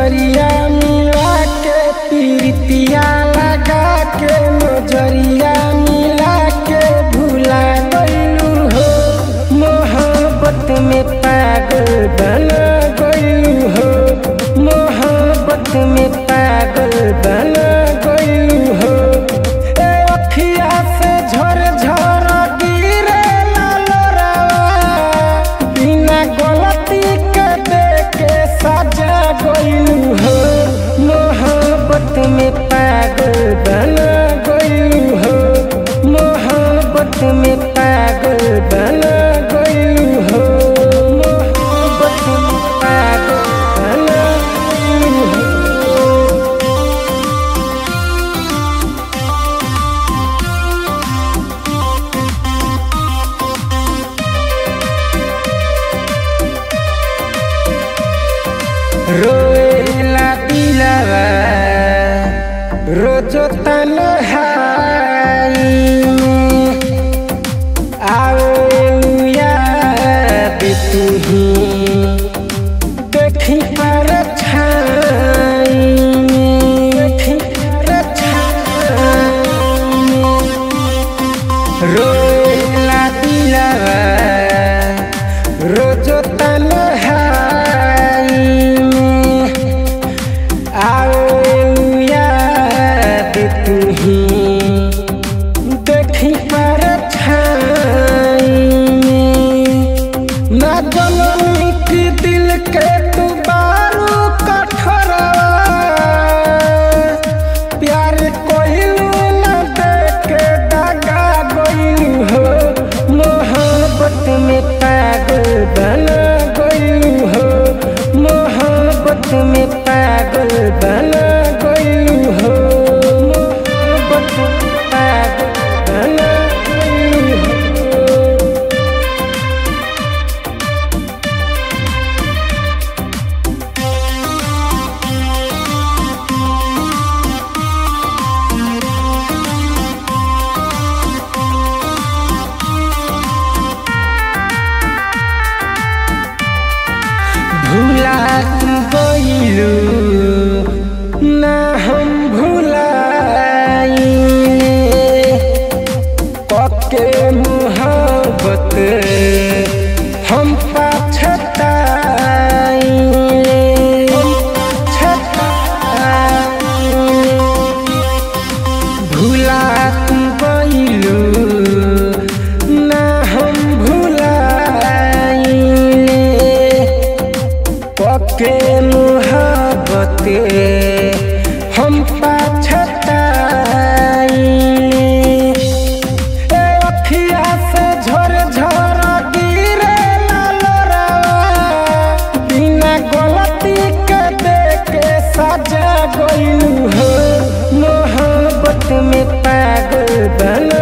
नजरिया मिला के पीरितिया लगा के नजरिया मिला के भुला गइलू हो। मोहब्बत में पागल बना गइलू हो। मोहब्बत में पागल बना गइलू हो। ए अखिया से झर झर गिरे लालोरा बिना गलती के देके सजा गइलू हो। मोहब्बत में पागल बना गइलू हो। मोहब्बत में पागल बना गइलू हो। मोहब्बत में पागल बना गइलू हो। रोएला दिलवा रोजो तन्हाई में आवेलू याद तुही देखी पर छाई में देखी पर छाई में रोएला दिलवा रोजो तन्हाई में आवेलू याद तुही देखी पर छाई में। ना जननी की दिल के तू बारू कठोरवा प्यार कोइलू न देके दगा गइलू हो। मोहब्बत में पागल बना गइलू हो। मोहब्बत में पागल बना गइलू हो। मोहब्बत में पागल बना गइलू हो। भूला गइलू ना हम भुलाइले कके मोहब्बत हम पछताइले। भूला गइलू ना हम भुलाइले कके मोहब्बत हम पछताइले। ए अखिया से झर झर गिरे लालोरा बिना गलती के देके सजा गइलू हो। मोहब्बत में पागल बना